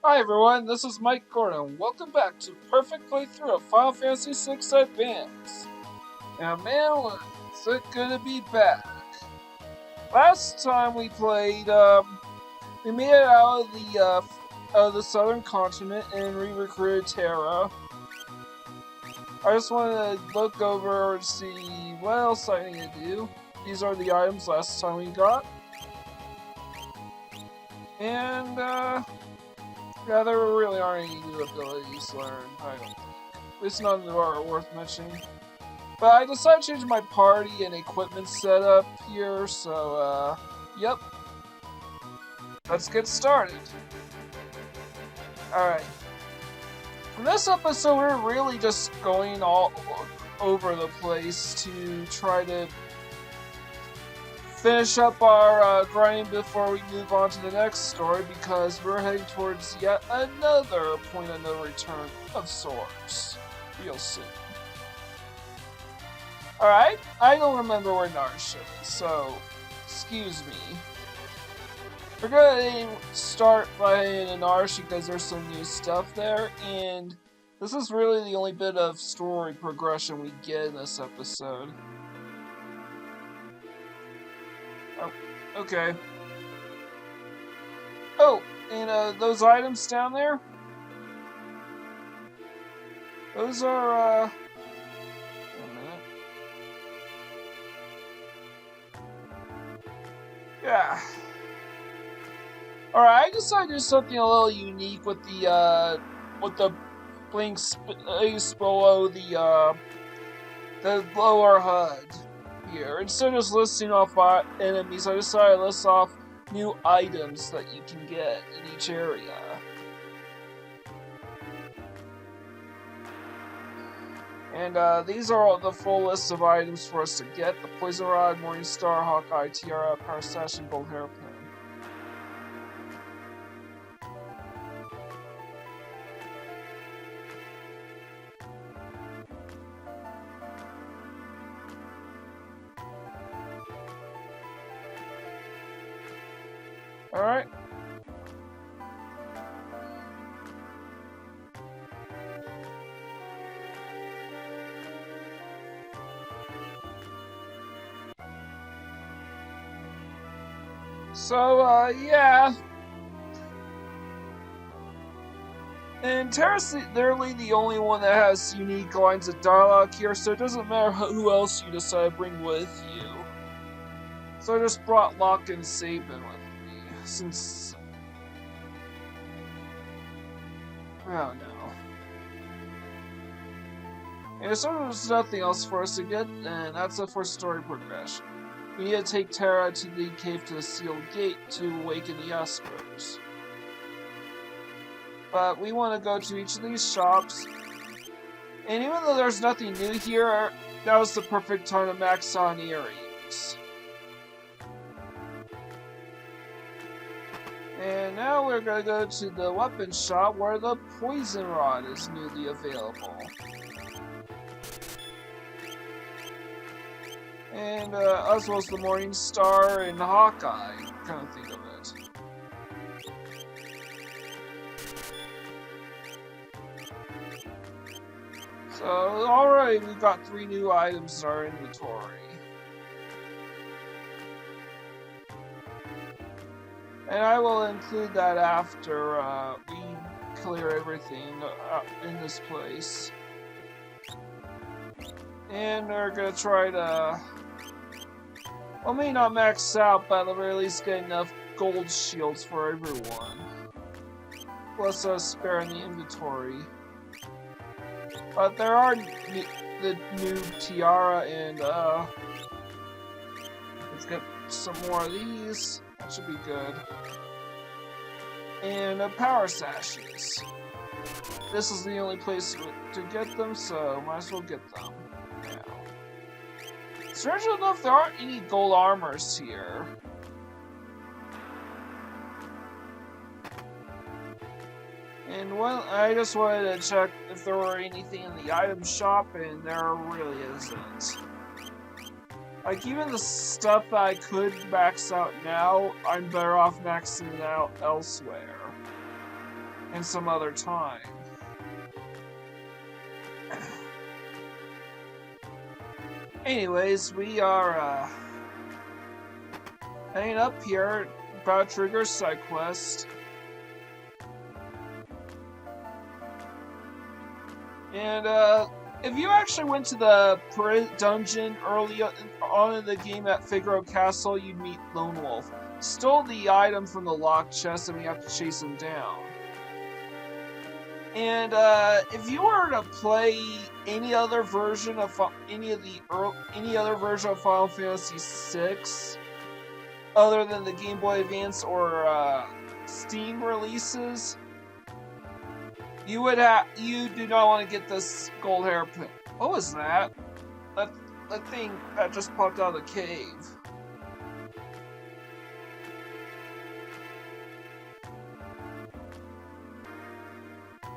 Hi everyone, this is Mike Gordon. Welcome back to Perfect Playthrough of Final Fantasy VI Advance. Now man, is it gonna be back? Last time we played, we made it out of the southern continent and we recruited Terra. I just wanted to look over and see what else I need to do. These are the items last time we got. And, yeah, there really aren't any new abilities learned, I don't think. At least none that are worth mentioning. But I decided to change my party and equipment setup here, so, yep. Let's get started. Alright. In this episode, we're really just going all over the place to try to finish up our grind before we move on to the next story, because we're heading towards yet another point of no return of sorts real soon. Alright, I don't remember where Narshe is, so excuse me. We're gonna start playing in Narshe because there's some new stuff there, and this is really the only bit of story progression we get in this episode. Oh, okay. Oh, and those items down there? Those are, wait a minute. Yeah. Alright, I decided to do something a little unique with the blank space below the lower HUD here. Instead of just listing off enemies, I decided to list off new items that you can get in each area. And these are all the full list of items for us to get: the Poison Rod, Morning Star, Hawkeye, Tiara, Power Sash, and Gold Hairpin. Alright. So, yeah. And Terra's literally the only one that has unique lines of dialogue here, so it doesn't matter who else you decide to bring with you. So I just brought Locke and Sabin with me, since... oh no. And so there's nothing else for us to get, and that's it for story progression. We need to take Terra to the cave to the sealed gate to awaken the Espers. But we want to go to each of these shops, and even though there's nothing new here, that was the perfect time to max on earrings. And now we're gonna go to the weapon shop where the Poison Rod is newly available. And as well as the Morning Star and Hawkeye, kind of think of it. So already we've got 3 new items in our inventory. And I will include that after we clear everything in this place. And we're gonna try to, well, maybe not max out, but at the very least get enough gold shields for everyone. Plus a spare in the inventory. But there are the new Tiara, and let's get some more of these. That should be good. And power sashes. This is the only place to get them, so might as well get them now. Strangely enough, there aren't any gold armors here. And well, I just wanted to check if there were anything in the item shop, and there really isn't. Like, even the stuff that I could max out now, I'm better off maxing it out elsewhere. in some other time. Anyways, we are hanging up here about Trigger's side quest. And if you actually went to the dungeon early on in the game at Figaro Castle, you'd meet Lone Wolf. Stole the item from the locked chest, and we have to chase him down. And if you were to play any other version of any other version of Final Fantasy VI, other than the Game Boy Advance or Steam releases, you do not want to get this Gold Hairpin. What was that? That thing that just popped out of the cave.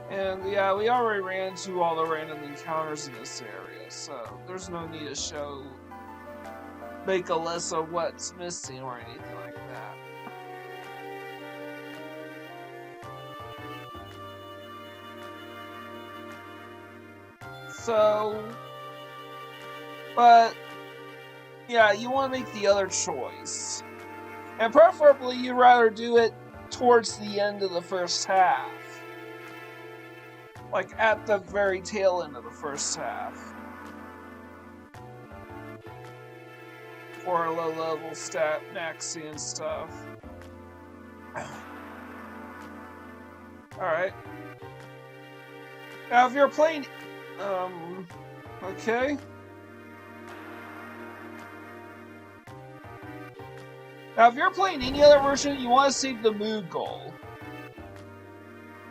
And yeah, we already ran into all the random encounters in this area, so there's no need to make a list of what's missing or anything like that. So, but yeah, you want to make the other choice. And preferably you'd rather do it towards the end of the first half. Like at the very tail end of the first half. For a low level stat maxi and stuff. Alright. Now if you're playing okay. Now if you're playing any other version, you want to save the mood goal.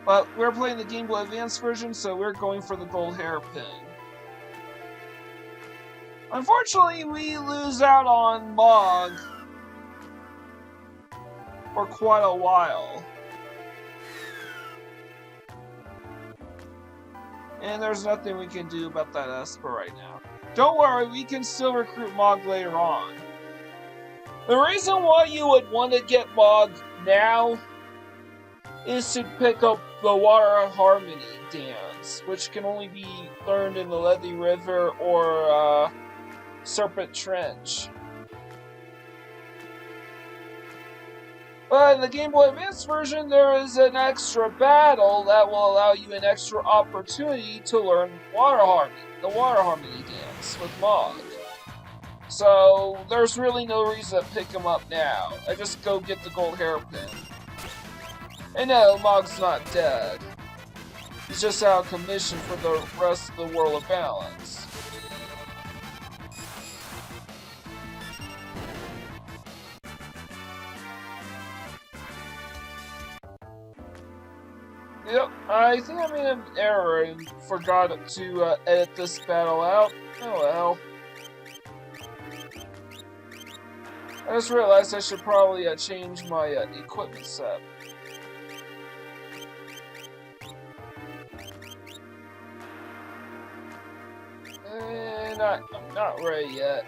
But we're playing the Game Boy Advance version, so we're going for the Gold Hairpin. Unfortunately, we lose out on Mog for quite a while. And there's nothing we can do about that Esper right now. Don't worry, we can still recruit Mog later on. The reason why you would want to get Mog now is to pick up the Water Harmony dance, which can only be learned in the Lethe River or Serpent Trench. But in the Game Boy Advance version, there is an extra battle that will allow you an extra opportunity to learn the Water Harmony dance with Mog. So there's really no reason to pick him up now. I just go get the Gold Hairpin. And no, Mog's not dead. He's just out of commission for the rest of the World of Balance. Yep, I think I made an error and forgot to edit this battle out. Oh well. I just realized I should probably change my equipment set. I'm not ready yet.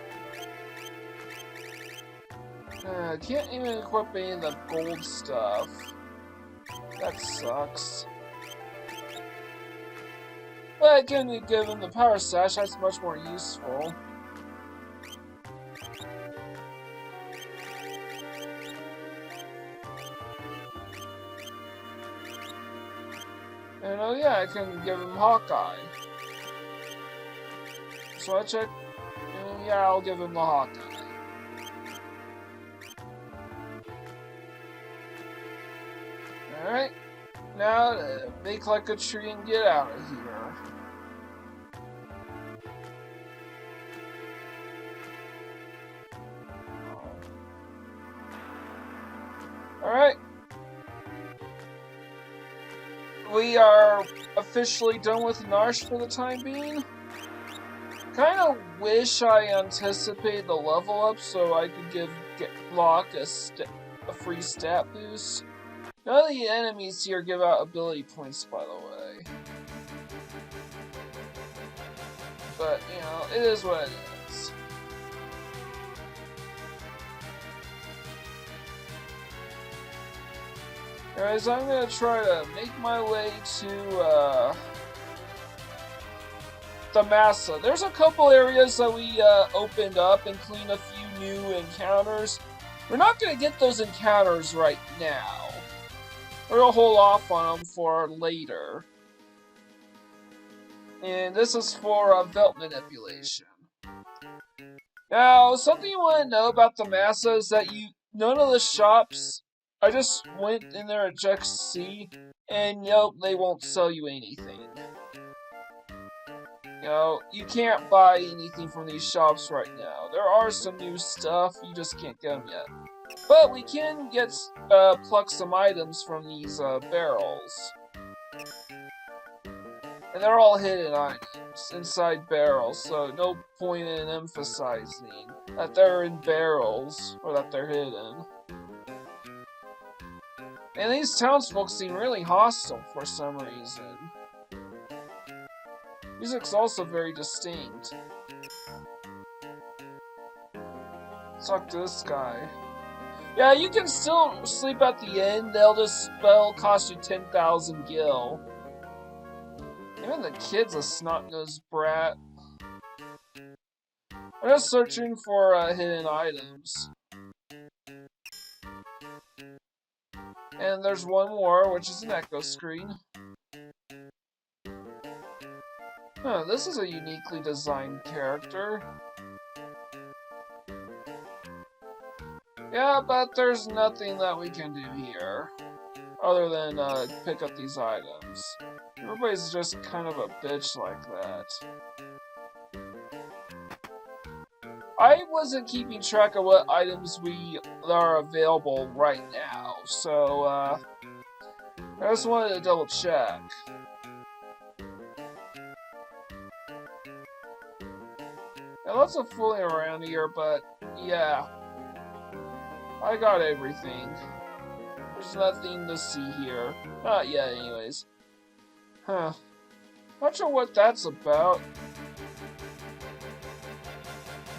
Can't even equip any of the gold stuff. That sucks. But I can give him the power sash, that's much more useful. And oh yeah, I can give him Hawkeye. So I check. Yeah, I'll give him the Hawkeye. Alright. Now, make like a tree and get out of here. Alright. We are officially done with Narshe for the time being. Kinda wish I anticipated the level up so I could give Locke a free stat boost. None of the enemies here give out ability points, by the way. But, you know, it is what it is. Guys, I'm gonna try to make my way to the Massa. There's a couple areas that we opened up, including a few new encounters. We're not gonna get those encounters right now. We're gonna hold off on them for later. And this is for Veldt manipulation. Now, something you want to know about the Massa is that none of the shops. I just went in there and checked to see, and nope, they won't sell you anything. You can't buy anything from these shops right now. There are some new stuff, you just can't get them yet. But we can pluck some items from these barrels. And they're all hidden items inside barrels, so no point in emphasizing that they're in barrels or that they're hidden. And these townsfolk seem really hostile for some reason. Music's also very distinct. Let's talk to this guy. Yeah, you can still sleep at the inn. They'll cost you 10,000 gil. Even the kid's a snot-nosed brat. I'm just searching for hidden items. And there's one more, which is an echo screen. Huh, this is a uniquely designed character. Yeah, but there's nothing that we can do here. Other than pick up these items. Everybody's just kind of a bitch like that. I wasn't keeping track of what items are available right now, so I just wanted to double check. Yeah, lots of fooling around here, but yeah, I got everything. There's nothing to see here. Not yet, anyways. Huh. Not sure what that's about.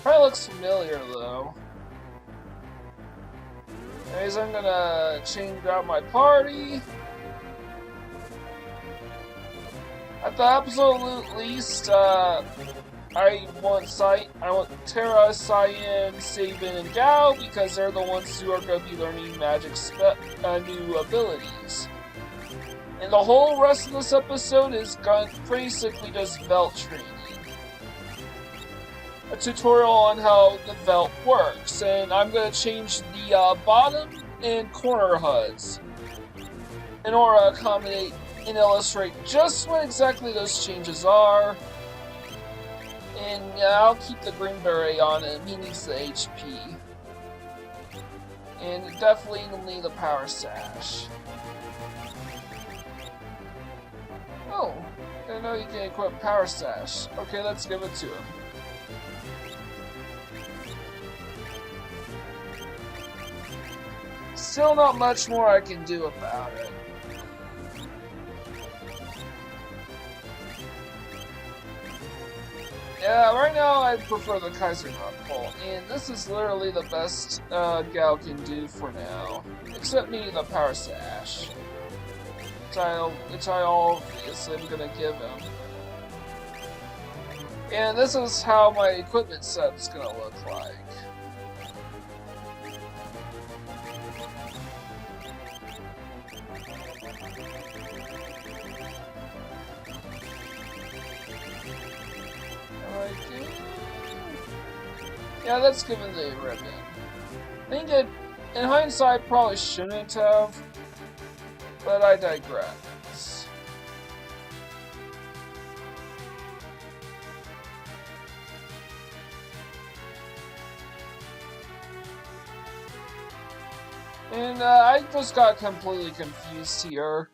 Probably looks familiar, though. Anyways, I'm gonna change out my party. At the absolute least, I want Terra, Cyan, Sabin, and Gao because they're the ones who are going to be learning magic new abilities. And the whole rest of this episode is basically just Veldt training. A tutorial on how the Veldt works, and I'm going to change the bottom and corner HUDs in order to accommodate and illustrate just what exactly those changes are. And I'll keep the green beret on him, he needs the HP. And definitely need the power sash. Oh, I didn't know you can equip power sash. Okay, let's give it to him. Still not much more I can do about it. Yeah, right now I prefer the Kaiser Knuckle, and this is literally the best Gao can do for now. Except me, the Power Sash. Which I obviously am gonna give him. And this is how my equipment set's gonna look like. Yeah, that's given the ribbon. I think in hindsight, probably shouldn't have, but I digress. And I just got completely confused here.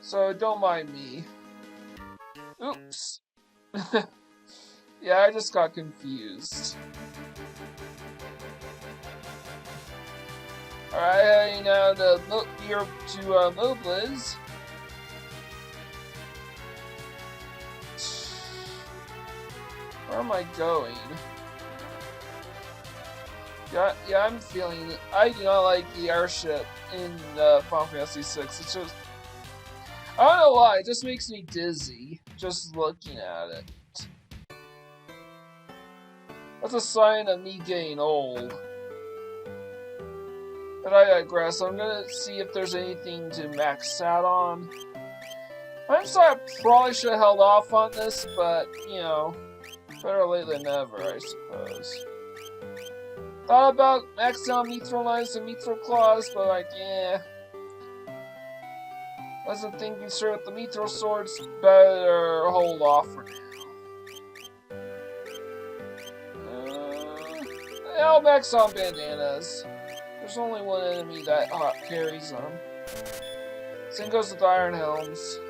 So don't mind me. Oops. Yeah, I just got confused. Alright, heading now to Mobliz. Where am I going? Yeah, I'm feeling it. I do not like the airship in Final Fantasy VI. It's just, I don't know why, it just makes me dizzy just looking at it. That's a sign of me getting old. But I digress. I'm gonna see if there's anything to max out on. I'm sorry, I probably should have held off on this, but, you know, better late than never, I suppose. Thought about maxing out Mithril Knives and Mithril Claws, but like, yeah. Wasn't thinking straight with the Mithril Swords, better hold off for now. I'll max on Bandanas. There's only one enemy that carries them. Same goes with Iron Helms.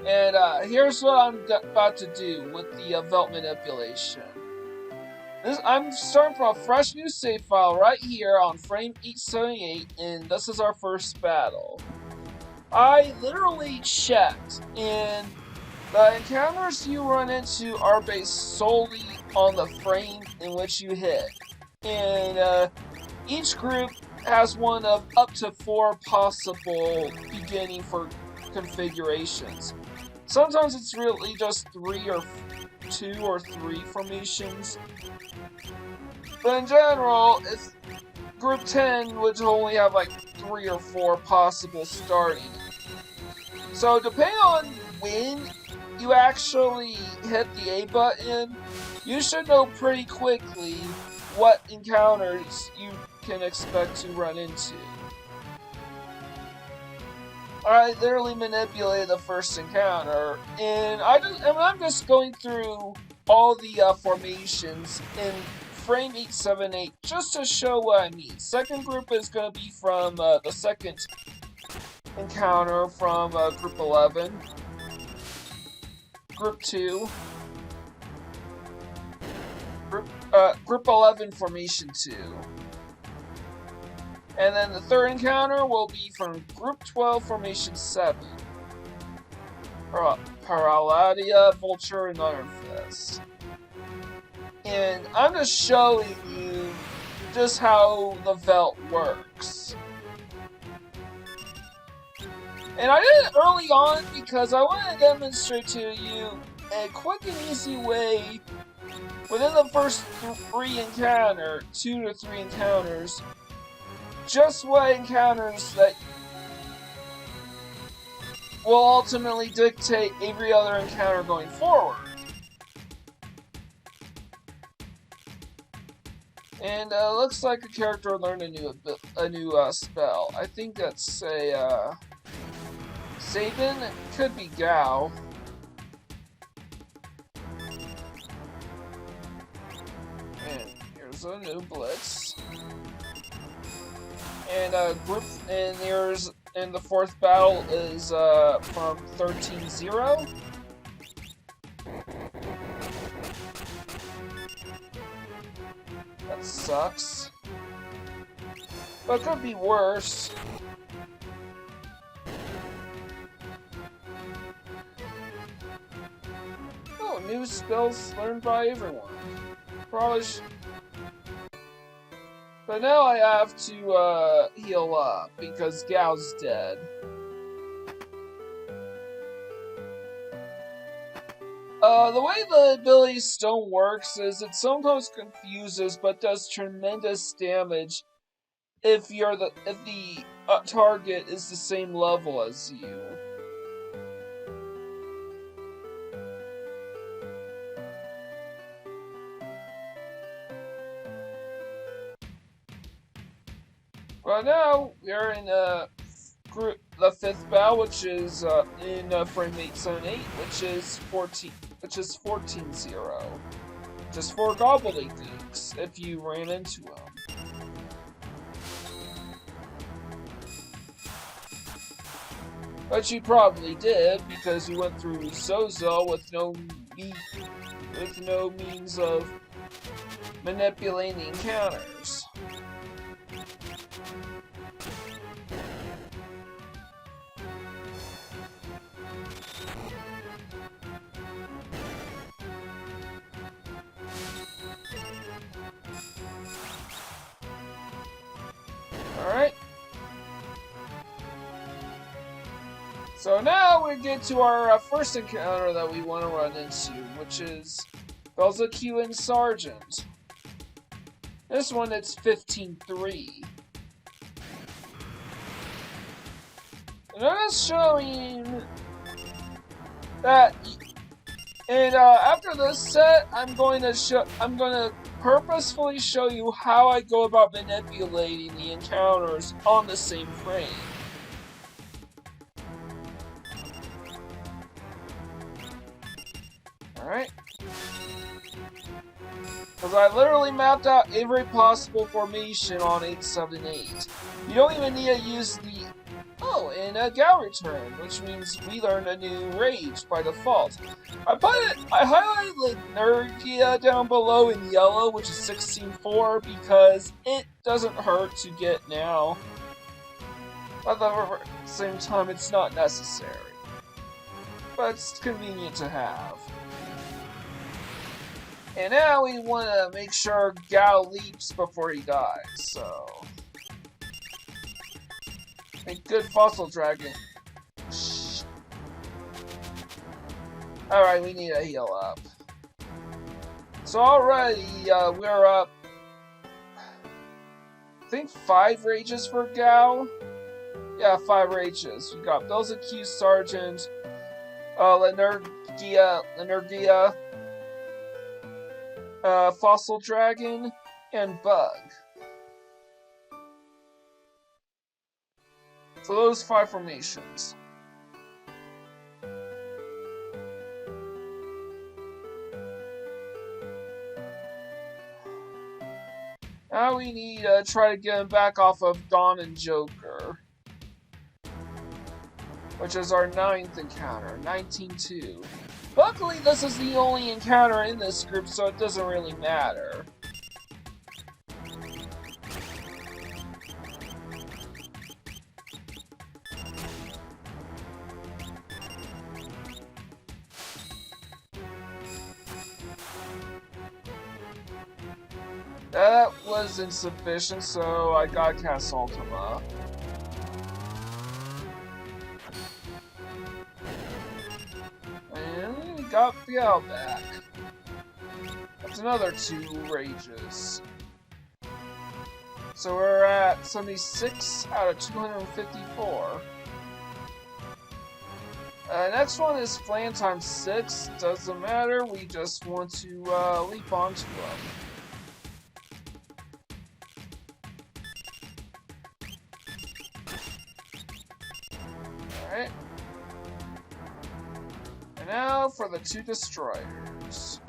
And here's what I'm about to do with the Veldt manipulation. I'm starting from a fresh new save file right here on frame 878, and this is our first battle. I literally checked, and the encounters you run into are based solely on the frame in which you hit. And each group has one of up to 4 possible beginning for configurations. Sometimes it's really just 3 or 2 or 3 formations. But in general, it's group 10 would only have like 3 or 4 possible starting. So depending on when you actually hit the A button, you should know pretty quickly what encounters you can expect to run into. I literally manipulated the first encounter, and I'm just going through all the formations in frame 878 just to show what I mean. Second group is going to be from the second encounter from group 11, group 2, group 11 formation 2. And then the third encounter will be from Group 12, Formation 7. Paralladia, Vulture, and Iron Fist. And I'm just showing you just how the Veldt works. And I did it early on because I want to demonstrate to you a quick and easy way within the first 2 to 3 encounters, just what encounters that will ultimately dictate every other encounter going forward. And looks like a character learned a new spell. I think that's a Sabin. It could be Gao. And here's a new Blitz. And the fourth battle is from 13-0. That sucks. But it could be worse. Oh, new spells learned by everyone. Probably But now I have to heal up because Gao's dead. The way the ability Stone works is it sometimes confuses but does tremendous damage if the target is the same level as you. Right now, we are in the fifth battle, which is in frame 878, which is 14-0. Just 4 gobbledygooks if you ran into them. But you probably did because you went through Zozo with no means of manipulating encounters. So now we get to our first encounter that we want to run into, which is Veldt and Sergeant. This one it's 15-3. And I'm just showing that, and after this set, I'm going to purposefully show you how I go about manipulating the encounters on the same frame. Alright. Because I literally mapped out every possible formation on 878. You don't even need to use the... Oh, and a Gal return, which means we learned a new rage by default. I highlighted Narshe down below in yellow, which is 16-4, because it doesn't hurt to get now. But at the same time, it's not necessary. But it's convenient to have. And now we want to make sure Gal leaps before he dies, so... Make good fossil dragon. Shh. Alright, we need to heal up. So already, we're up... I think 5 rages for Gal? Yeah, 5 rages. We got Veldt, Sergeant, Lenergia, Fossil Dragon, and Bug. So those 5 formations. Now we need to try to get him back off of Dawn and Joker, which is our 9th encounter, 19-2. Luckily, this is the only encounter in this group, so it doesn't really matter. That was insufficient, so I got cast Ultima. And we got Biel back. That's another 2 rages. So we're at 76 out of 254. Next one is Flan times 6. Doesn't matter, we just want to leap onto them. Alright. And now for the 2 destroyers.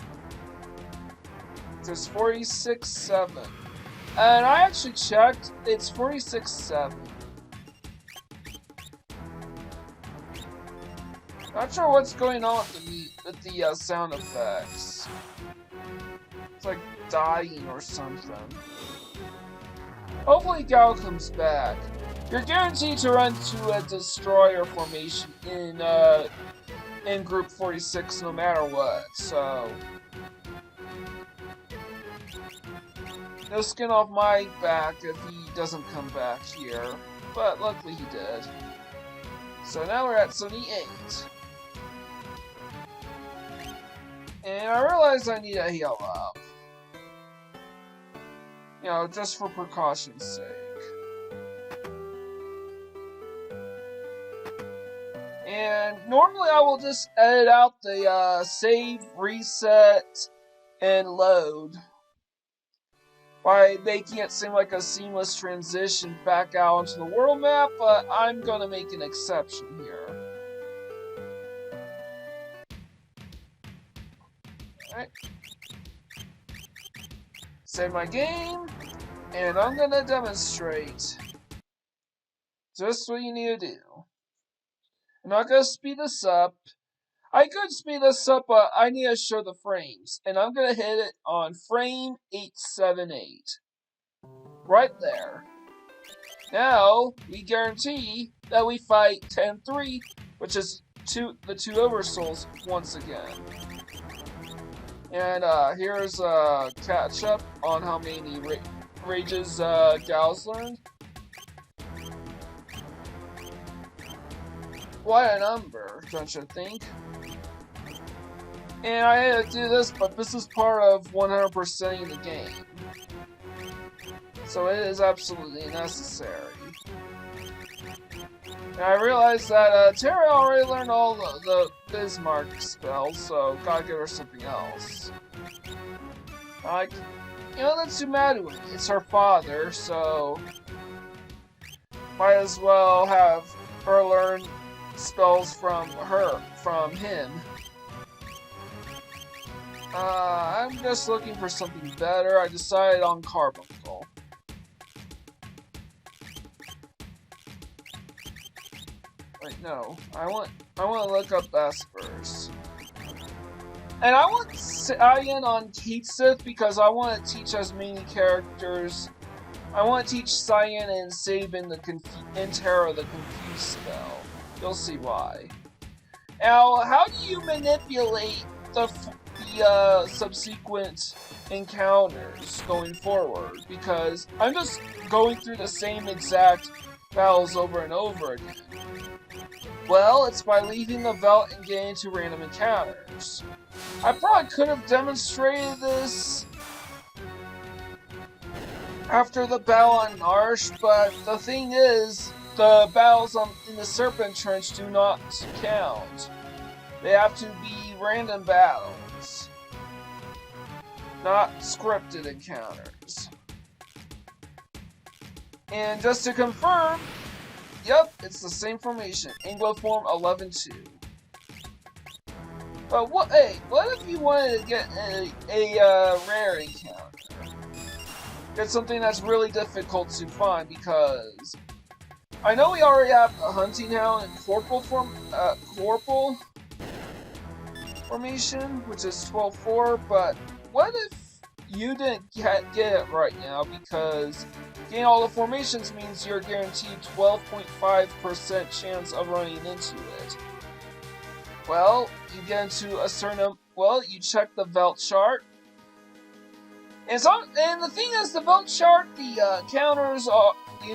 There's 46-7. And I actually checked, it's 46-7. Not sure what's going on with the sound effects. It's like dying or something. Hopefully Gal comes back. You're guaranteed to run to a destroyer formation in group 46 no matter what, so... No skin off my back if he doesn't come back here, but luckily he did. So now we're at 78. And I realize I need to heal up. You know, just for precaution's sake. And normally I will just edit out the save, reset, and load by making it seem like a seamless transition back out onto the world map, but I'm gonna make an exception here. Alright. Save my game, and I'm gonna demonstrate just what you need to do. I'm not gonna speed this up. I could speed this up, but I need to show the frames. And I'm gonna hit it on frame 878. Right there. Now, we guarantee that we fight 10-3, which is the 2 Oversouls once again. And here's a catch up on how many rages Gal's learned. quite a number, don't you think? And I had to do this, but this is part of 100%ing the game. So it is absolutely necessary. And I realized that Terra already learned all the Bismarck spells, so gotta give her something else. Like, you know, that's too mad at me. It's her father, so might as well have her learn spells from him. I'm just looking for something better. I decided on Carbuncle. Wait, no. I want to look up Vespers. And I want Cyan on Keatsith because I want to teach as many characters. I want to teach Cyan and Sabin and Terra the Confuse spell. You'll see why. Now, how do you manipulate the subsequent encounters going forward? Because I'm just going through the same exact battles over and over again. Well, it's by leaving the Veldt and getting into random encounters. I probably could have demonstrated this after the battle on Narshe, but the thing is, the battles in the Serpent Trench do not count. They have to be random battles, not scripted encounters. And just to confirm, yep, it's the same formation, Angloform 11-2. But what if you wanted to get a rare encounter? Get something that's really difficult to find, because I know we already have a Hunting Hound and Corporal formation, which is 12-4, but what if you didn't get it right now, because getting all the formations means you're guaranteed 12.5% chance of running into it. Well, you get into a certain, you check the Veldt chart. And the thing is, the Veldt chart, the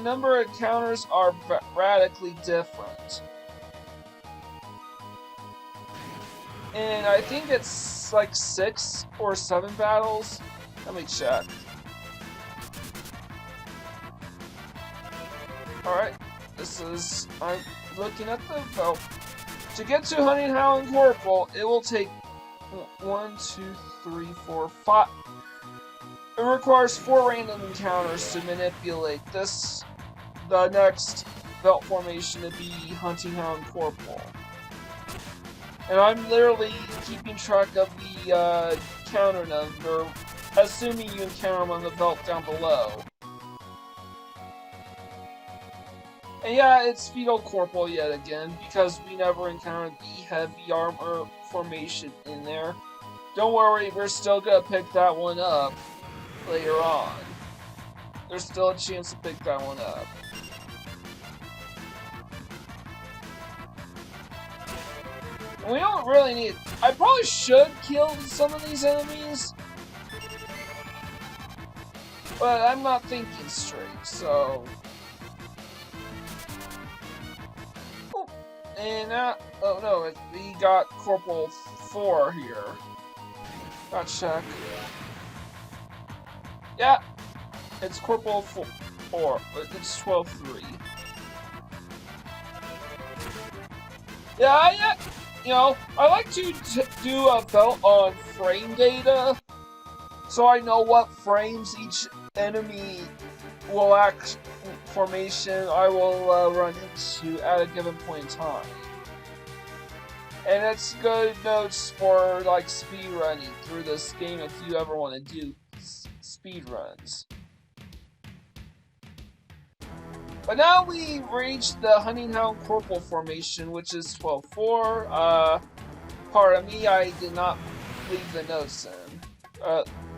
number of encounters are radically different. And I think it's like 6 or 7 battles. Let me check. Alright, I'm looking at the Veldt. To get to Hunting Hound and Corporal, it will take 1, 2, 3, 4, 5. It requires 4 random encounters to manipulate the next Veldt formation to be Hunting Hound Corporal. And I'm literally keeping track of the counter number, assuming you encounter them on the Veldt down below. And yeah, it's Fetal Corporal yet again, because we never encountered the heavy armor formation in there. Don't worry, we're still gonna pick that one up later on. There's still a chance to pick that one up. And we don't really need... I probably should kill some of these enemies, but I'm not thinking straight, so... And oh no, we got Corporal 4 here. Got check. Yeah, it's Corporal 4, but it's 12-3. Yeah, you know, I like to do a Veldt on frame data, so I know what frames each enemy will formation I will run into at a given point in time. And it's good notes for like speed running through this game if you ever want to do speed runs. But now we reached the Hunting Hound Corporal formation, which is 12-4. Pardon me, I did not leave the notes in.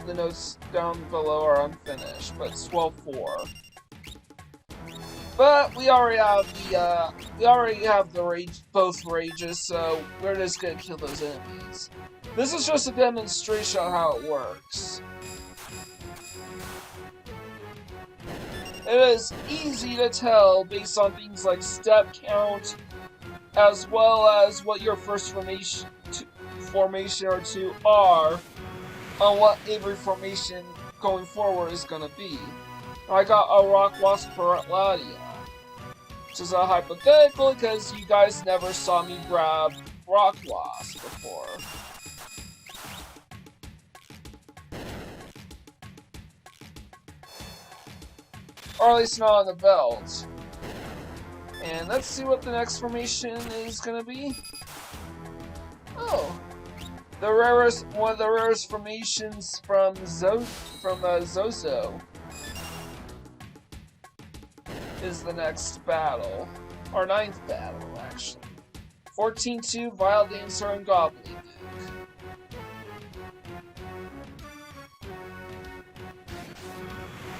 The notes down below are unfinished, but it's 12-4. But we already have both rages, so we're just gonna kill those enemies. This is just a demonstration of how it works. It is easy to tell based on things like step count as well as what your first formation or two are on what every formation going forward is going to be. I got a Rock Wasp Paralladia, which is a hypothetical because you guys never saw me grab Rock Wasp before. Or at least not on the Veldt. And let's see what the next formation is gonna be. Oh, one of the rarest formations from Zozo is the next battle, or 9th battle actually. 14-2 Vile Dancer and Goblin.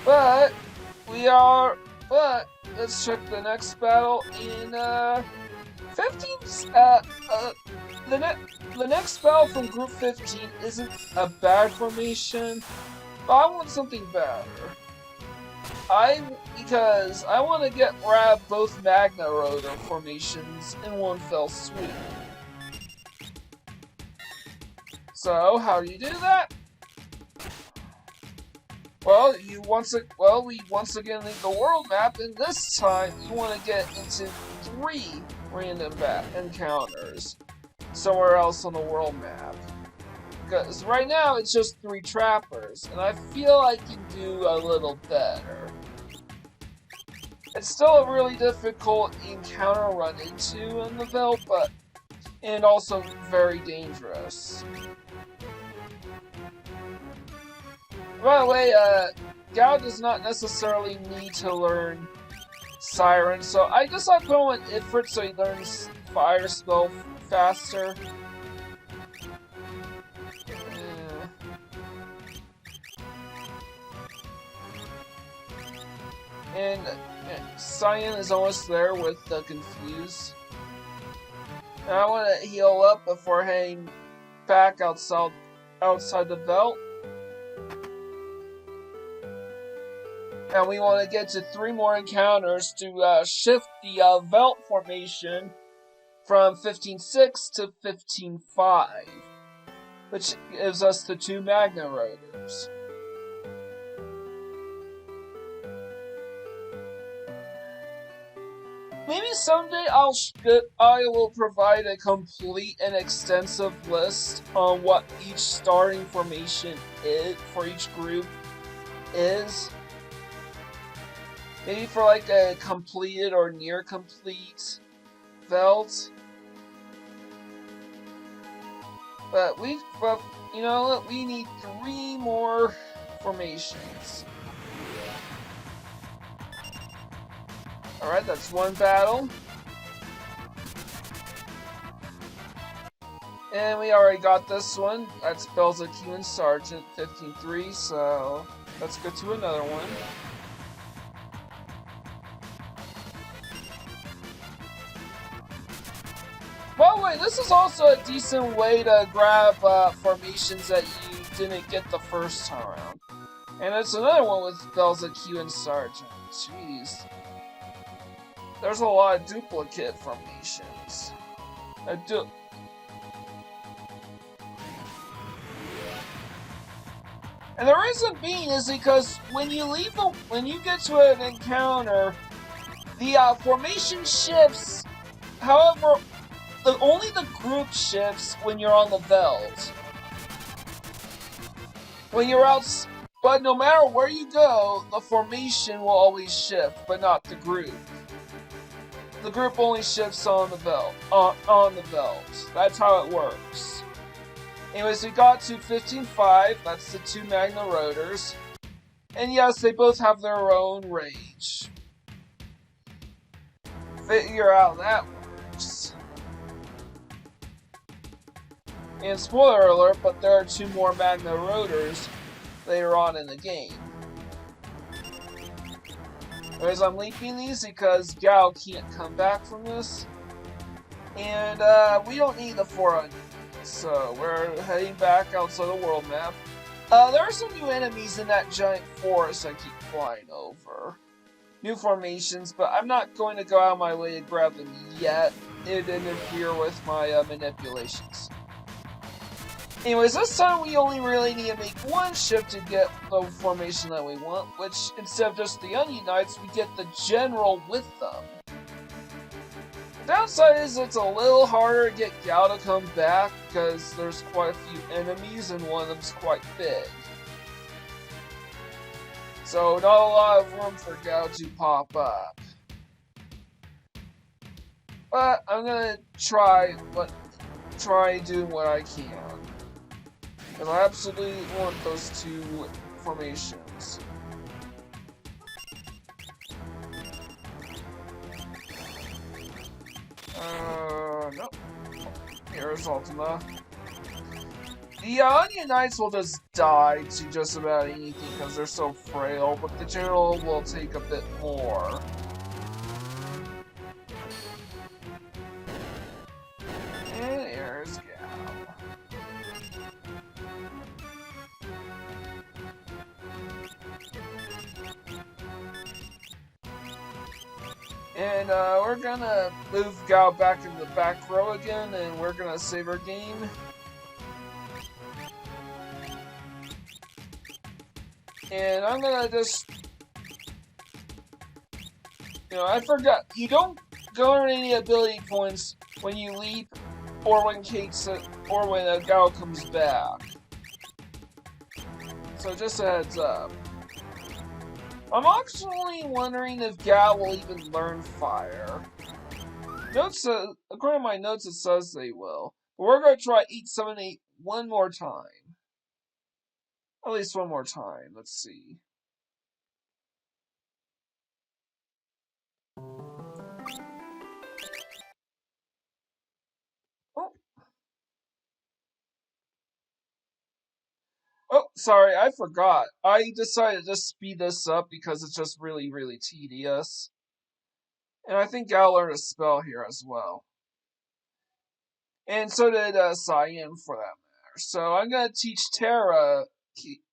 But let's check the next battle in 15. The next battle from Group 15 isn't a bad formation, but I want something better. Because I want to grab both Magna Rotor formations in one fell swoop. So how do you do that? Well, we once again leave the world map, and this time you want to get into 3 random encounters somewhere else on the world map. Because right now it's just 3 trappers, and I feel I can do a little better. It's still a really difficult encounter to run into in the Veldt, and also very dangerous. By the way, Gao does not necessarily need to learn Siren, so I guess I'll put him on Ifrit so he learns Fire Spell faster. And Cyan is almost there with the Confuse. And I want to heal up before heading back outside the Veldt. And we want to get to 3 more encounters to shift the Veldt formation from 15-6 to 15-5, which gives us the 2 Magna Rotors. Maybe someday I will provide a complete and extensive list on what each starting formation is for each group is. Maybe for like a completed or near complete Veldt. But you know what? We need 3 more formations. Alright, that's 1 battle. And we already got this one. That's Belza Q and Sergeant 15-3, so let's go to another one. By the way, this is also a decent way to grab formations that you didn't get the first time around. And it's another one with Belza Q and Sergeant. Jeez. There's a lot of duplicate formations. And the reason being is because when you get to an encounter, the formation shifts. However, only the group shifts when you're on the Veldt. But no matter where you go, the formation will always shift, but not the group. The group only shifts on the Veldt. That's how it works. Anyways, we got to 15-5. That's the 2 Magna Rotors. And yes, they both have their own rage. Figure out that works. And spoiler alert, but there are 2 more Magna Rotors later on in the game. Anyways, I'm leaping these because Gao can't come back from this. And we don't need the 400. So we're heading back outside the world map. There are some new enemies in that giant forest I keep flying over. New formations, but I'm not going to go out of my way to grab them yet. it interfere with my manipulations. Anyways, this time we only really need to make one shift to get the formation that we want, which instead of just the Unites, we get the General with them. The downside is it's a little harder to get Gao to come back because there's quite a few enemies and one of them's quite big. So not a lot of room for Gao to pop up. But I'm gonna try doing what I can. Because I absolutely want those two formations. Nope. Here's Ultima. The Onion Knights will just die to just about anything because they're so frail, but the General will take a bit more. And there's Gao. And we're gonna move Gao back in the back row again, and we're gonna save our game. And I'm gonna just, I forgot, you don't garner any ability points when you leap, or when or when a Gao comes back. So just a heads up. I'm actually wondering if Gao will even learn fire. According to my notes, it says they will. But we're gonna try 878 one more time. At least one more time. Let's see. Oh, sorry, I forgot. I decided to speed this up because it's just really, really tedious. And I think I'll learn a spell here as well. And so did Cyan for that matter. So I'm going to teach Terra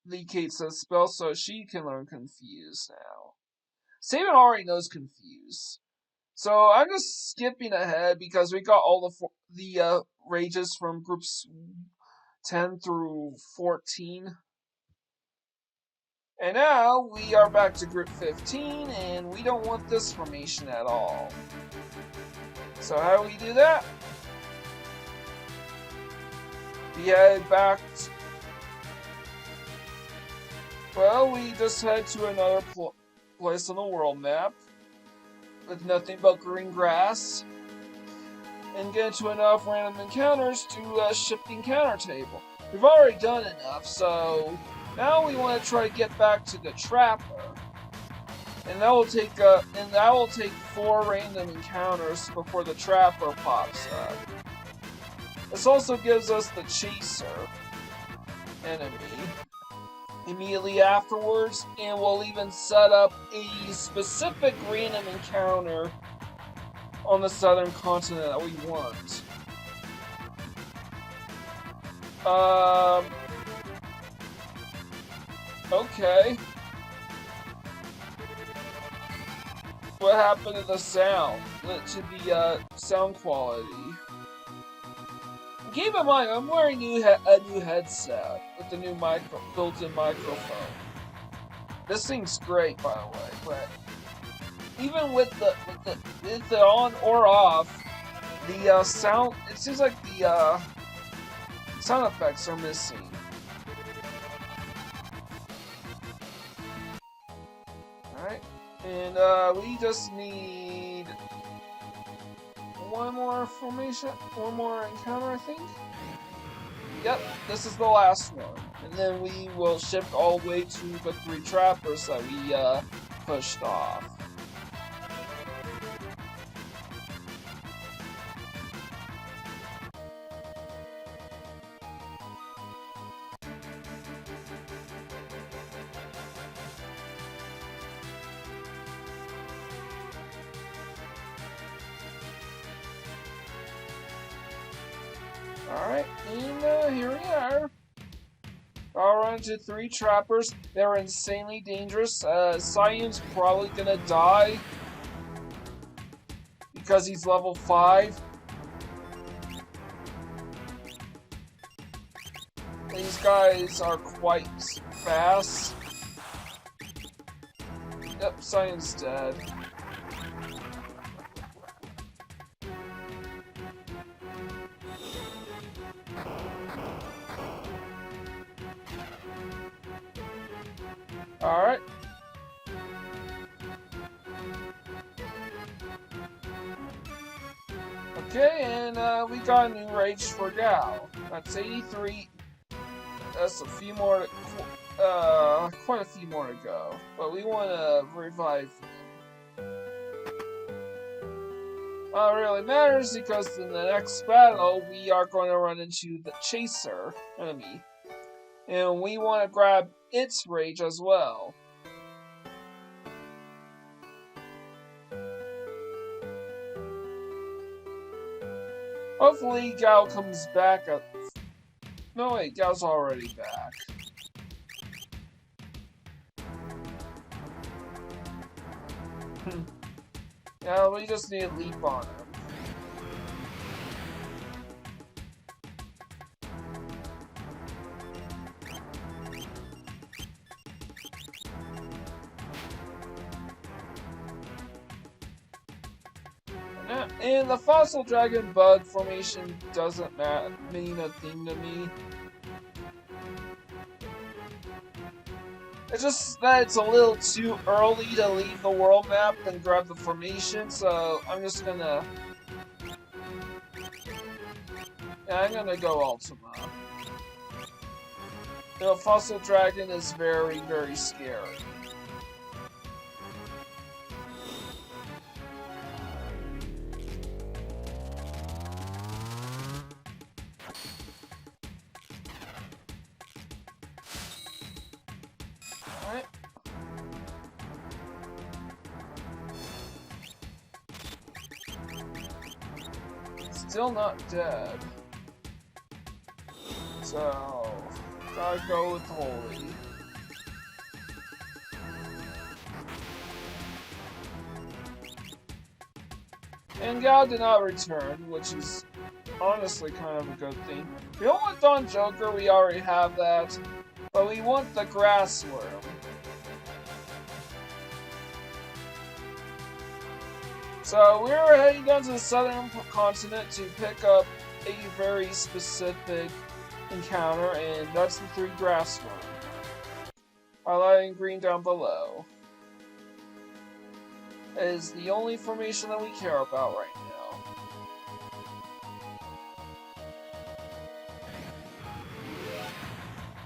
the Kate's spell so she can learn Confuse now. Sabin already knows Confuse. So I'm just skipping ahead because we got all the rages from groups 10 through 14. And now we are back to group 15, and we don't want this formation at all. So how do we do that? We head back. Well, we just head to another place on the world map with nothing but green grass, and get into enough random encounters to ship the encounter table. We've already done enough, so now we want to try to get back to the Trapper, and that will take 4 random encounters before the Trapper pops up. This also gives us the Chaser enemy immediately afterwards, and we'll even set up a specific random encounter on the southern continent that we want. Okay. What happened to the sound? To the sound quality? Keep in mind, I'm wearing a new headset with the new built-in microphone. This thing's great, by the way, but even with the on or off, the sound, it seems like the sound effects are missing. Alright, and we just need one more formation, one more encounter, I think. Yep, this is the last one. And then we will shift all the way to the 3 trappers that we pushed off. Alright, and here we are. I'll run into 3 trappers. They're insanely dangerous. Cyan's probably gonna die because he's level 5. guys are quite fast. Yep, Cyan's dead. Alright. Okay, and we got a new rage for Gal. That's 83. That's a few more, quite a few more to go. But we want to revive him. Not really matters because in the next battle we are going to run into the Chaser enemy. And we want to grab its rage as well. Hopefully Gal comes back up. No wait, Gal's already back. Yeah, we just need to leap on him. And the fossil dragon bug formation doesn't mean a thing to me. It's just that it's a little too early to leave the world map and grab the formation, so I'm just gonna... Yeah, I'm gonna go Ultima. The fossil dragon is very, very scary. Alright. Still not dead. So, gotta go with Holy. And Gal did not return, which is honestly kind of a good thing. We don't want Dawn Joker, we already have that. But we want the grass worm. So we're heading down to the southern continent to pick up a very specific encounter, and that's the 3 grass worm. Highlighting green down below. It is the only formation that we care about right now.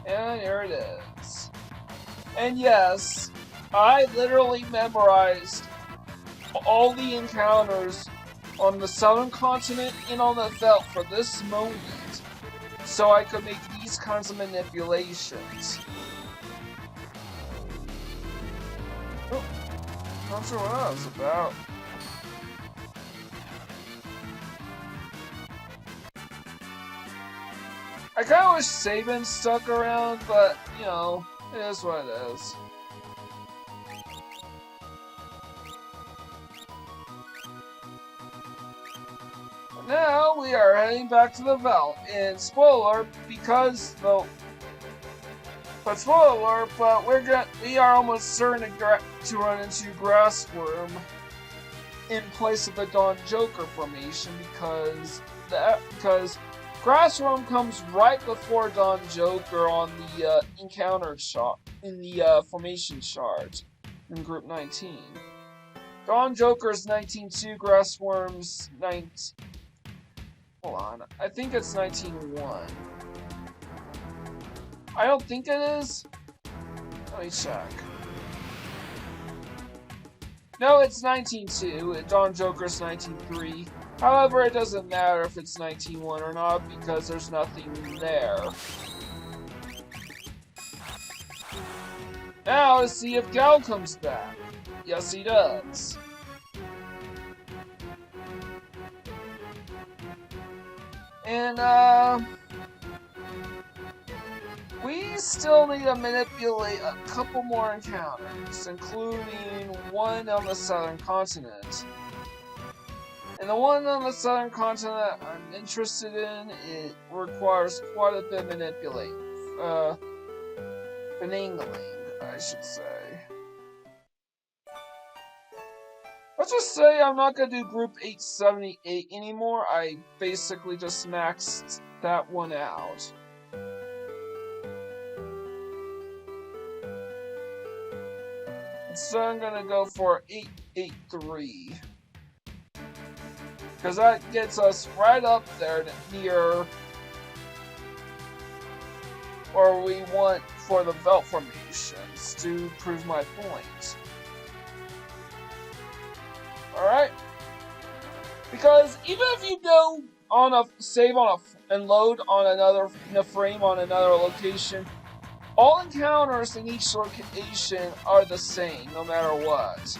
And here it is. And yes, I literally memorized all the encounters on the southern continent and on the Veldt for this moment, so I could make these kinds of manipulations. Oh, not sure what that was about. I kinda wish Sabin stuck around, but, you know, it is what it is. But now, we are heading back to the Veldt, and spoiler, because the... But spoiler, but we are almost certain to run into Grassworm in place of the Dawn Joker formation, because Grassworm comes right before Dawn Joker on the encounter shot in the formation chart in Group 19. Dawn Joker's 19-2, Grassworm's 19. Hold on, I think it's 19-1. I don't think it is. Let me check. No, it's 19-2. Dawn Joker's 19-3. However, it doesn't matter if it's 19-1 or not, because there's nothing there. Now, let's see if Gal comes back. Yes, he does. And, we still need to manipulate a couple more encounters, including one on the southern continent. And the one on the southern continent I'm interested in, it requires quite a bit of manipulating finagling, I should say. Let's just say I'm not gonna do group 878 anymore. I basically just maxed that one out. So I'm gonna go for 883. Because that gets us right up there near where we want for the Veldt formations to prove my point. Alright? Because even if you go on a save on a and load on another in a frame on another location, all encounters in each location are the same, no matter what.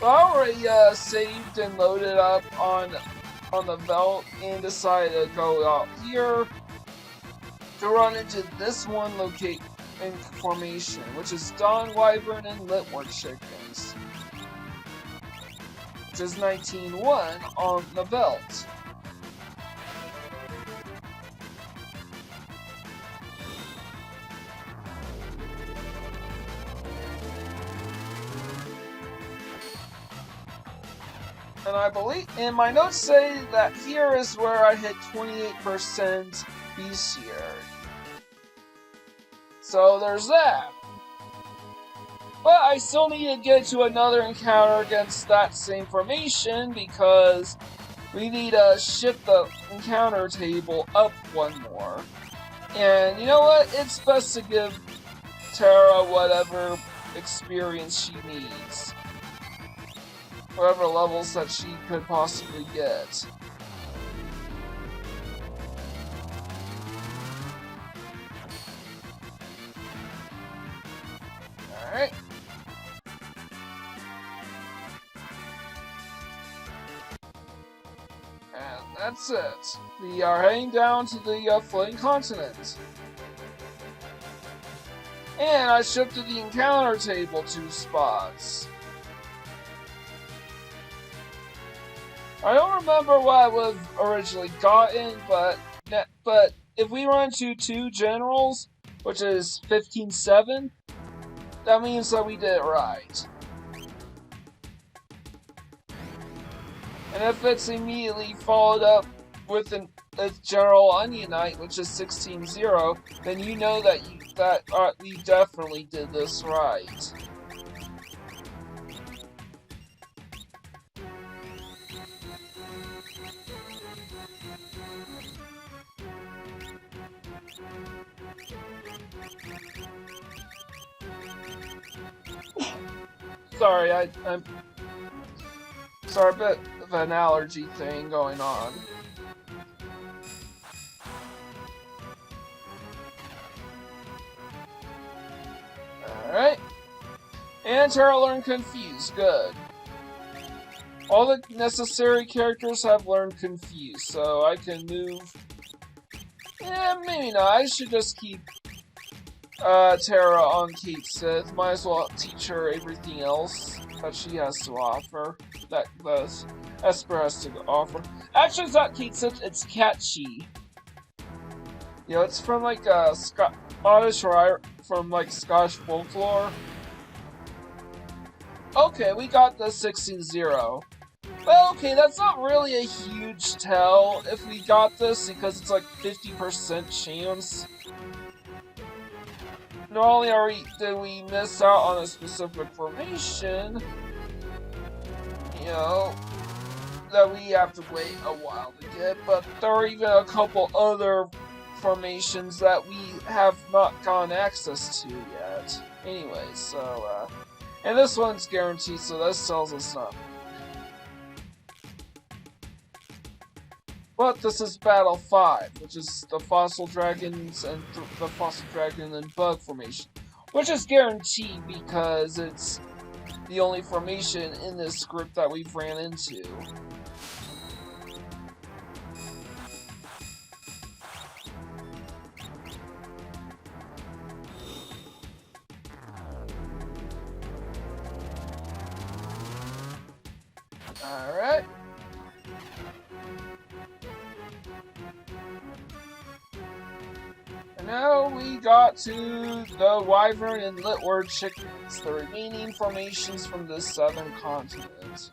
I already saved and loaded up on the Veldt and decided to go out here to run into this one location in formation, which is Dawn Wyvern and Litward Chickens, which is 19-1 on the Veldt. And I believe, and my notes say that here is where I hit 28% bestiary. So there's that. But I still need to get to another encounter against that same formation because we need to shift the encounter table up one more. And you know what? It's best to give Tara whatever experience she needs. Whatever levels that she could possibly get. Alright. And that's it. We are heading down to the floating continent. And I shifted the encounter table 2 spots. I don't remember what I would have originally gotten, but if we run into 2 generals, which is 15-7, that means that we did it right. And if it's immediately followed up with a General Onionite, which is 16-0, then you know that we definitely did this right. Sorry, I'm sorry, a bit of an allergy thing going on. Alright. And Tara learned Confuse, good. All the necessary characters have learned Confuse, so I can move. Yeah, maybe not. I should just keep Tara on Kate Sith. Might as well teach her everything else that she has to offer. That Esper has to offer. Actually, it's not Kate Sith, it's Catchy. You know, it's from like Scottish or from like Scottish folklore. Okay, we got the 16-0. Well, okay, that's not really a huge tell if we got this because it's like 50% chance. Not only did we miss out on a specific formation, you know, that we have to wait a while to get, but there are even a couple other formations that we have not gotten access to yet. Anyways, so, and this one's guaranteed, so this tells us nothing. But this is Battle 5, which is the Fossil Dragons and the Fossil Dragon and Bug formation, which is guaranteed because it's the only formation in this group that we've ran into. Alright. Now we got to the Wyvern and Litward chickens, the remaining formations from the southern continent.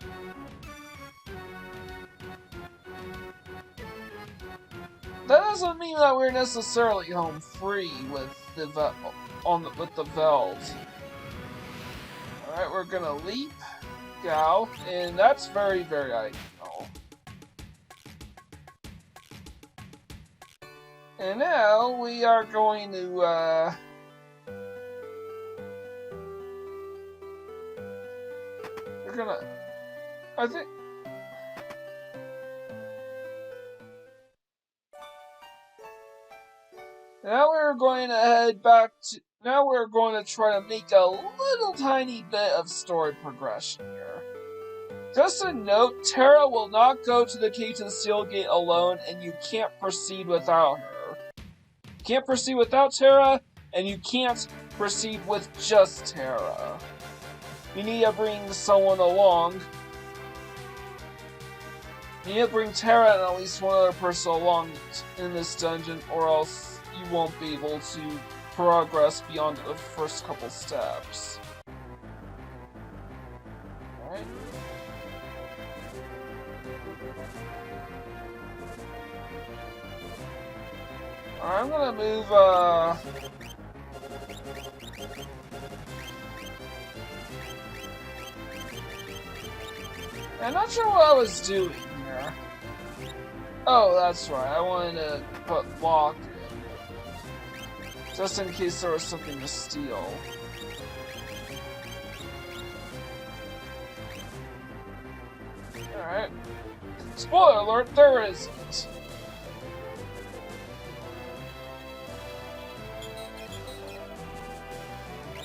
That doesn't mean that we're necessarily home free with the Veldt. Alright, we're gonna leap, Gal, and that's very, very ideal. And now we are going to we're gonna, I think. Now we're going to head back to. Now we're going to try to make a little tiny bit of story progression here. Just a note, Terra will not go to the Cave to the Steel Gate alone, and you can't proceed without her. You can't proceed without Terra, and you can't proceed with just Terra. You need to bring someone along. You need to bring Terra and at least one other person along in this dungeon, or else you won't be able to progress beyond the first couple steps. Alright. I'm gonna move, I'm not sure what I was doing here. Oh, that's right, I wanted to put lock in. Just in case there was something to steal. Alright. Spoiler alert, there isn't.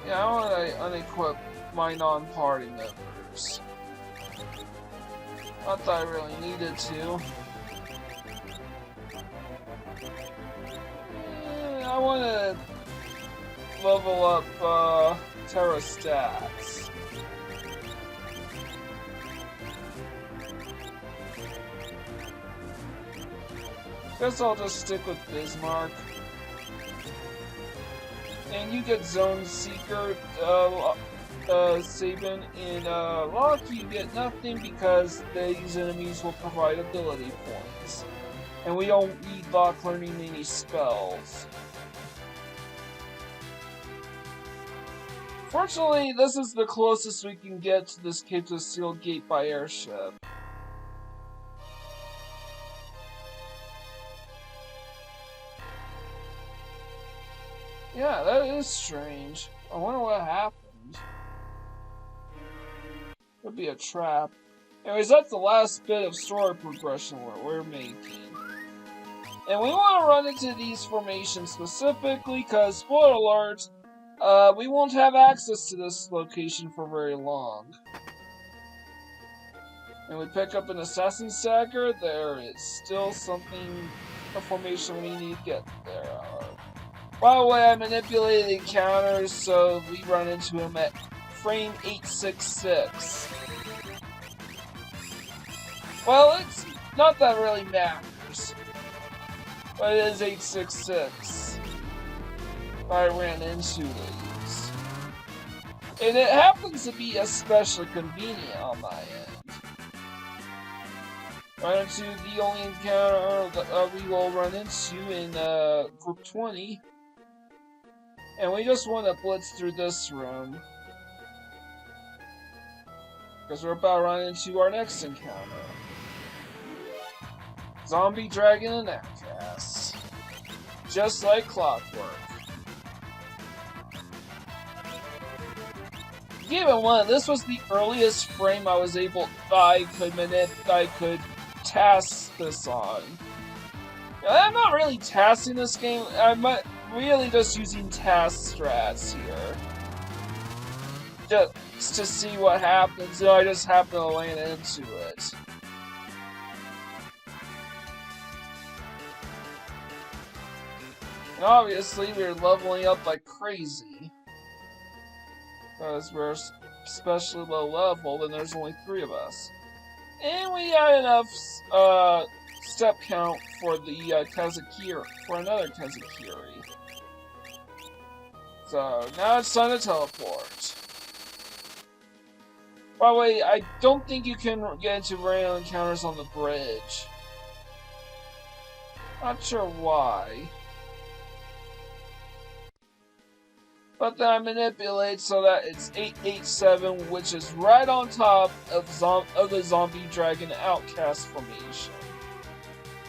Yeah, I want to unequip my non-party members. Not that I really needed to. I want to level up Terra stats. Guess I'll just stick with Bismarck. And you get Zone Seeker, Sabin, and Locke you get nothing because these enemies will provide ability points. And we don't need Locke learning any spells. Fortunately, this is the closest we can get to this Cave to the Steel Gate by airship. Yeah, that is strange. I wonder what happened. Could be a trap. Anyways, that's the last bit of story progression we're making. And we want to run into these formations specifically because, spoiler alert, we won't have access to this location for very long. And we pick up an Assassin's Dagger, there is still something, a formation we need to get there. By the way, I manipulated encounters, so we run into him at frame 866. Well, it's not that really matters. But it is 866. I ran into these. And it happens to be especially convenient on my end. Run into the only encounter that we will run into in Group 20. And we just want to blitz through this room. Because we're about to run into our next encounter. Zombie Dragon and Outcast. Just like clockwork. Keep in mind, this was the earliest frame I could task this on. I'm not really tasking this game, I'm really just using task strats here. Just to see what happens, and I just happen to land into it. And obviously, we're leveling up like crazy. Because we're especially low level, and there's only 3 of us. And we got enough step count for the Kazakiri, for another Kazakiri. So, now it's time to teleport. By the way, I don't think you can get into random encounters on the bridge. Not sure why. But then I manipulate so that it's 887, which is right on top of the zombie dragon Outcast formation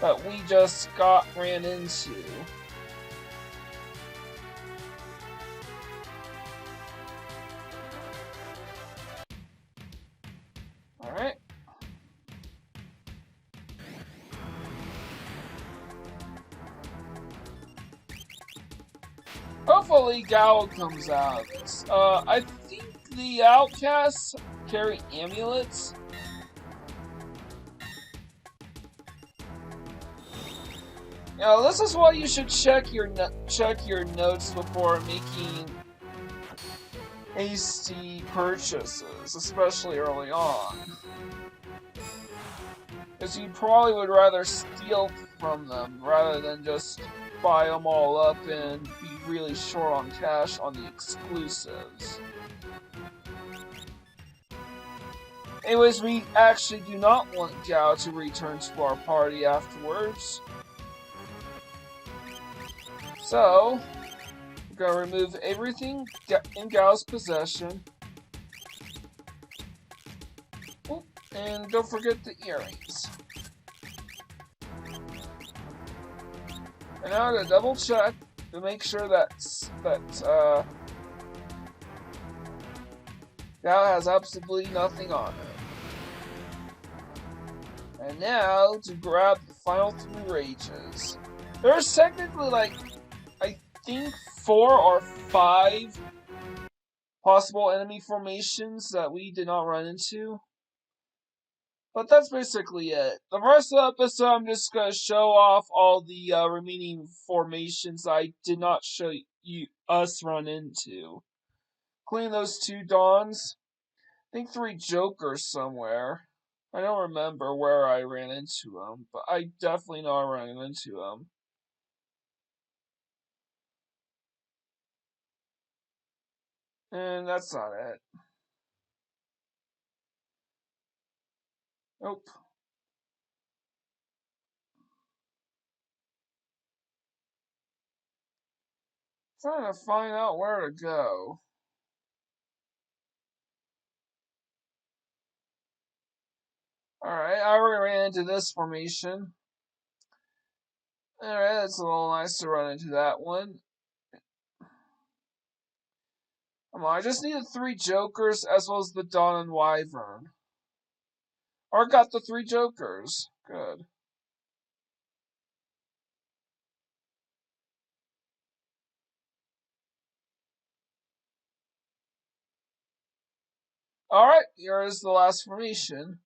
that we just ran into. Alright. Hopefully Gao comes out of this. I think the Outcasts carry amulets. Now, this is why you should check your notes before making hasty purchases, especially early on. Because you probably would rather steal from them rather than just buy them all up and be really short on cash on the exclusives. Anyways, we actually do not want Gao to return to our party afterwards. So, we're gonna remove everything in Gao's possession. Oh, and don't forget the earrings. And now I'm gonna double check to make sure that Gao has absolutely nothing on it. And now to grab the final 3 rages. There's technically like, I think 4 or 5 possible enemy formations that we did not run into. But that's basically it. The rest of the episode, I'm just going to show off all the remaining formations I did not show us run into. Including those 2 Dawns. I think 3 Jokers somewhere. I don't remember where I ran into them, but I definitely know I ran into them. And that's not it. Nope. Trying to find out where to go. Alright, I already ran into this formation. Alright, it's a little nice to run into that one. Come on, I just need the 3 Jokers as well as the Dawn and Wyvern. Or got the 3 Jokers. Good. Alright, here is the last formation.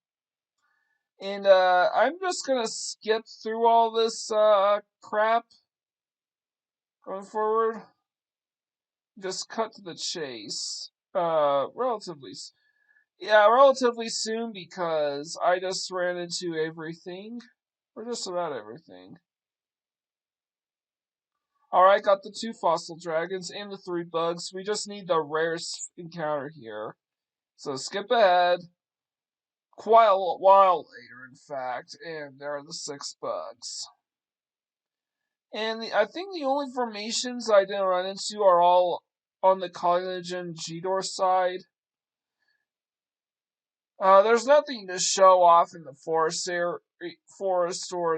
And I'm just gonna skip through all this crap going forward. Just cut to the chase. Relatively soon because I just ran into everything. Or just about everything. Alright, got the 2 fossil dragons and the 3 bugs. We just need the rarest encounter here. So skip ahead. Quite a while later, in fact, and there are the 6 bugs. And I think the only formations I didn't run into are all on the Cognizant G-Door side. There's nothing to show off in the forest or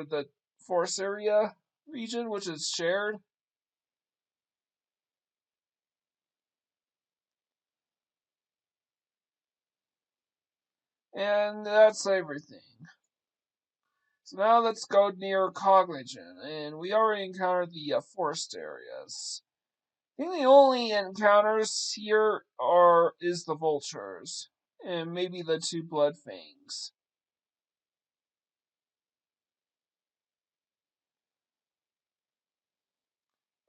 the forest area region, which is shared. And that's everything. So now let's go near Cognizant, and we already encountered the forest areas. I think the only encounters here is the vultures, and maybe the 2 blood fangs.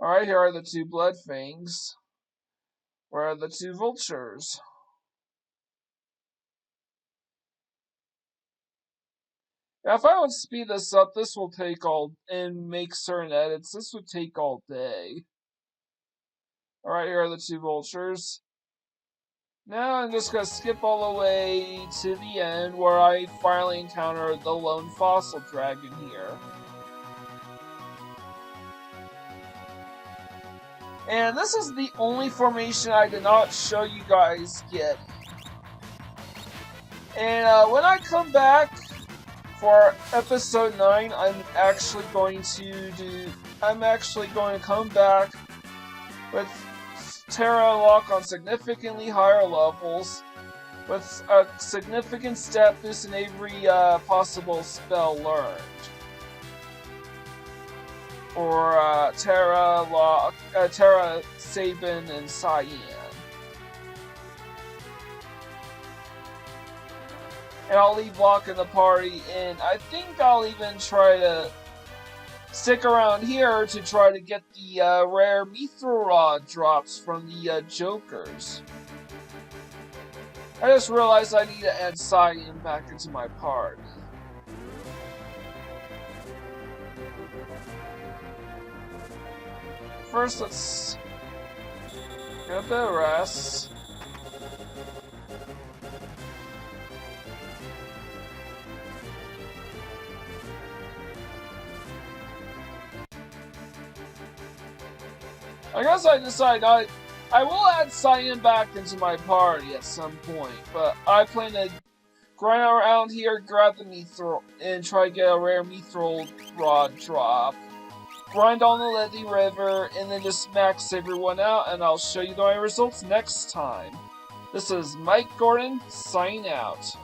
Alright, here are the 2 blood fangs. Where are the 2 vultures? Now, if I don't speed this up, this will take and make certain edits, this would take all day. Alright, here are the two vultures. Now I'm just gonna skip all the way to the end where I finally encounter the lone fossil dragon here. And this is the only formation I did not show you guys yet. And when I come back for episode 9, I'm actually going to come back with Terra Lock on significantly higher levels, with a significant stat boost in every possible spell learned. For Terra Lock, Terra, Sabin, and Cyan. And I'll leave Locke in the party, and I think I'll even try to stick around here to try to get the rare Mithril Rod drops from the Jokers. I just realized I need to add Cyan back into my party. First, let's get a bit of rest. I guess I decided I will add Cyan back into my party at some point, but I plan to grind around here, grab the Mithril, and try to get a rare Mithril Rod drop. Grind on the Lily River, and then just max everyone out, and I'll show you my results next time. This is Mike Gordon, signing out.